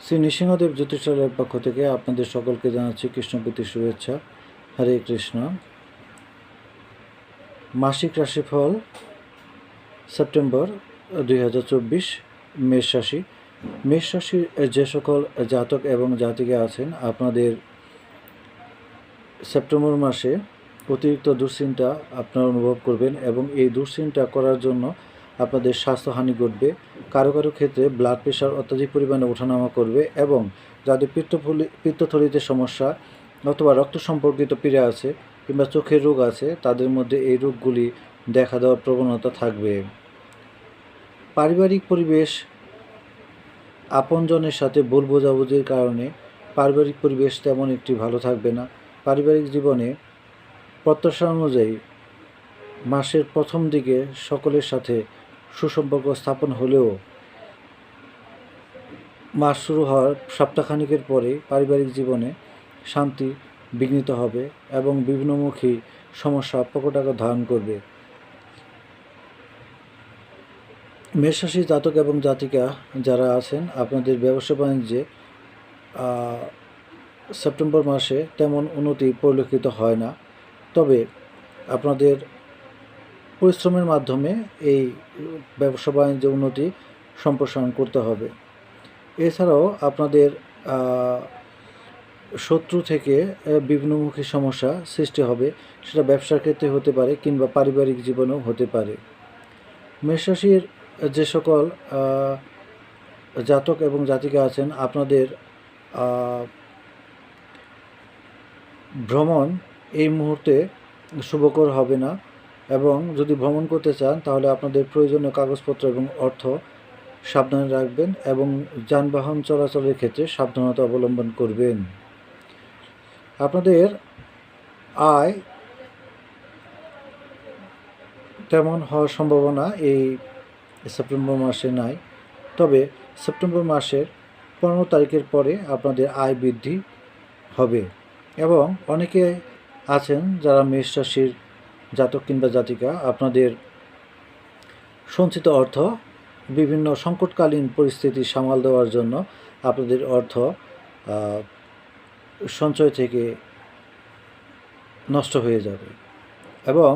শ্রী নৃসিংহদেব জ্যোতিষালয়ের পক্ষ থেকে আপনাদের সকলকে জানাচ্ছি কৃষ্ণপ্রীতির শুভেচ্ছা। হরে কৃষ্ণ। মাসিক রাশিফল সেপ্টেম্বর 2024, মেষ রাশি। মেষ রাশির যে সকল জাতক এবং জাতিকা আছেন, আপনাদের সেপ্টেম্বর মাসে অতিরিক্ত দুশ্চিন্তা আপনারা অনুভব করবেন এবং এই দুশ্চিন্তা করার জন্য আপনাদের স্বাস্থ্যহানি ঘটবে। কারো কারো ক্ষেত্রে ব্লাড প্রেশার অত্যাধিক পরিমাণে ওঠানামা করবে এবং যাদের পিত্তথলিতে সমস্যা অথবা রক্ত সম্পর্কিত পীড়া আছে কিংবা চোখের রোগ আছে, তাদের মধ্যে এই রোগগুলি দেখা দেওয়ার প্রবণতা থাকবে। পারিবারিক পরিবেশ, আপনজনের সাথে ভুল বোঝাবুঝির কারণে পারিবারিক পরিবেশ তেমন একটি ভালো থাকবে না। পারিবারিক জীবনে প্রত্যাশা অনুযায়ী মাসের প্রথম দিকে সকলের সাথে সুসম্পর্ক স্থাপন হলেও মাস শুরু হওয়ার সপ্তাহখানিকের পরে পারিবারিক জীবনে শান্তি বিঘ্নিত হবে এবং বিভিন্নমুখী সমস্যা প্রকট আকার ধারণ করবে। মেষ রাশির জাতক এবং জাতিকা যারা আছেন, আপনাদের ব্যবসা বাণিজ্যে সেপ্টেম্বর মাসে তেমন উন্নতি পরিলক্ষিত হয় না, তবে আপনাদের পরিশ্রমের মাধ্যমে এই ব্যবসা বাণিজ্য উন্নতি সম্প্রসারণ করতে হবে। এছাড়াও আপনাদের শত্রু থেকে বিভিন্নমুখী সমস্যা সৃষ্টি হবে, সেটা ব্যবসার ক্ষেত্রে হতে পারে কিংবা পারিবারিক জীবনেও হতে পারে। মেষ রাশির যে সকল জাতক এবং জাতিকা আছেন, আপনাদের ভ্রমণ এই মুহূর্তে শুভকর হবে না এবং যদি ভ্রমণ করতে চান তাহলে আপনাদের প্রয়োজনীয় কাগজপত্র এবং অর্থ সাবধানে রাখবেন এবং যানবাহন চলাচলের ক্ষেত্রে সাবধানতা অবলম্বন করবেন। আপনাদের আয় তেমন হওয়ার সম্ভাবনা এই সেপ্টেম্বর মাসে নাই, তবে সেপ্টেম্বর মাসের 15 তারিখের পরে আপনাদের আয় বৃদ্ধি হবে এবং অনেকে আছেন যারা মেষ রাশির জাতক কিংবা জাতিকা, আপনাদের সঞ্চিত অর্থ বিভিন্ন সংকটকালীন পরিস্থিতি সামাল দেওয়ার জন্য আপনাদের অর্থ সঞ্চয় থেকে নষ্ট হয়ে যাবে। এবং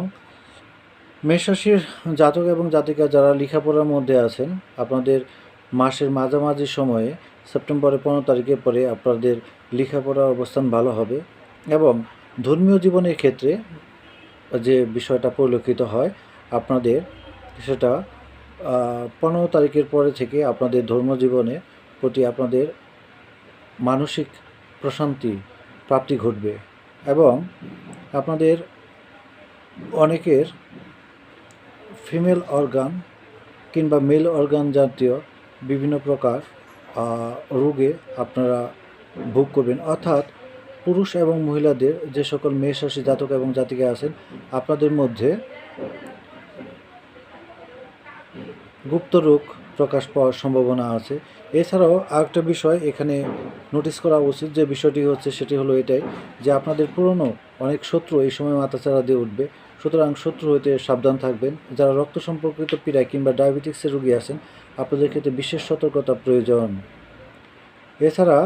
মেষ রাশির জাতক এবং জাতিকা যারা লেখাপড়ার মধ্যে আছেন, আপনাদের মাসের মাঝামাঝি সময়ে সেপ্টেম্বরের 15 তারিখের পরে আপনাদের লেখাপড়ার অবস্থান ভালো হবে এবং ধর্মীয় জীবনের ক্ষেত্রে যে বিষয়টা পরিলক্ষিত হয়, আপনাদের সেটা 15 তারিখের পরে থেকে আপনাদের ধর্মজীবনের প্রতি আপনাদের মানসিক প্রশান্তি প্রাপ্তি ঘটবে এবং আপনাদের অনেকের ফিমেল অর্গান কিংবা মেল অর্গান জাতীয় বিভিন্ন প্রকার রোগে আপনারা ভোগ করবেন। অর্থাৎ পুরুষ এবং মহিলাদের যে সকল মেষ রাশি জাতক এবং জাতিকা আছেন, আপনাদের মধ্যে গুপ্ত রোগ প্রকাশ পাওয়ার সম্ভাবনা আছে। এছাড়াও আরেকটা বিষয় এখানে নোটিস করা উচিত, যে বিষয়টি হচ্ছে সেটি হলো এটাই যে আপনাদের পুরনো অনেক শত্রু এই সময় মাথাচাড়া দিয়ে উঠবে, সুতরাং শত্রু হইতে সাবধান থাকবেন। যারা রক্ত সম্পর্কিত পীড়া কিংবা ডায়াবেটিক্সের রোগী আছেন, আপনাদের ক্ষেত্রে বিশেষ সতর্কতা প্রয়োজন। এছাড়া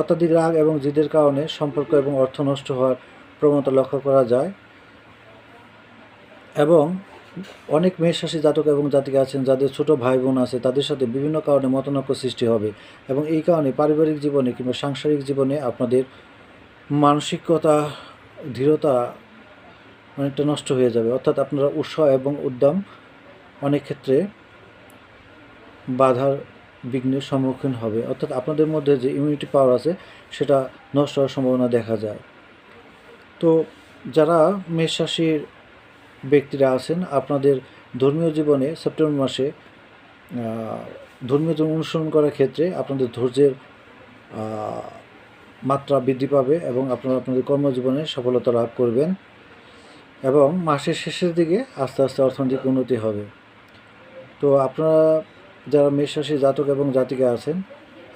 অত্যাধিক রাগ এবং জিদের কারণে সম্পর্ক এবং অর্থ নষ্ট হওয়ার প্রবণতা লক্ষ্য করা যায় এবং অনেক মেষ রাশি জাতক এবং জাতিকা আছেন যাদের ছোট ভাই বোন আছে, তাদের সাথে বিভিন্ন কারণে মতানৈক্য সৃষ্টি হবে এবং এই কারণে পারিবারিক জীবনে কিংবা সাংসারিক জীবনে আপনাদের মানসিকতা, দৃঢ়তা অনেকটা নষ্ট হয়ে যাবে। অর্থাৎ আপনারা উৎসাহ এবং উদ্যম অনেক ক্ষেত্রে বাধার বিঘ্নের সম্মুখীন হবে, অর্থাৎ আপনাদের মধ্যে যে ইমিউনিটি পাওয়ার আছে সেটা নষ্ট হওয়ার সম্ভাবনা দেখা যায়। তো যারা মেষ রাশির ব্যক্তিরা আছেন, আপনাদের ধর্মীয় জীবনে সেপ্টেম্বর মাসে ধর্মীয় জীবন অনুসরণ করার ক্ষেত্রে আপনাদের ধৈর্যের মাত্রা বৃদ্ধি পাবে এবং আপনারা আপনাদের কর্মজীবনে সফলতা লাভ করবেন এবং মাসের শেষের দিকে আস্তে আস্তে অর্থনৈতিক উন্নতি হবে। তো আপনারা যারা মেষ রাশির জাতক এবং জাতিকা আছেন,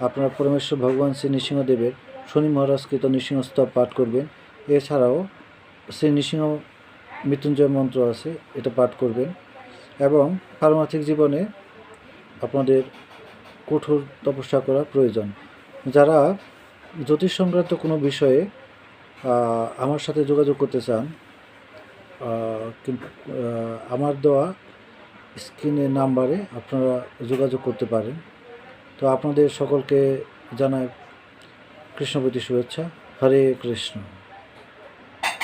আপনারা পরমেশ্বর ভগবান শ্রী নৃসিংহদেবের শনি মহারাজকৃত নৃসিংহ স্তব পাঠ করবেন। এছাড়াও শ্রী নৃসিংহ মৃত্যুঞ্জয় মন্ত্র আছে, এটা পাঠ করবেন এবং পারমার্থিক জীবনে আপনাদের কঠোর তপস্যা করা প্রয়োজন। যারা জ্যোতিষ সংক্রান্ত কোনো বিষয়ে আমার সাথে যোগাযোগ করতে চান, কিন্তু আমার দেওয়া স্ক্রিনের নাম্বারে আপনারা যোগাযোগ করতে পারেন। তো আপনাদের সকলকে জানাই কৃষ্ণপ্রীতি শুভেচ্ছা। হরে কৃষ্ণ।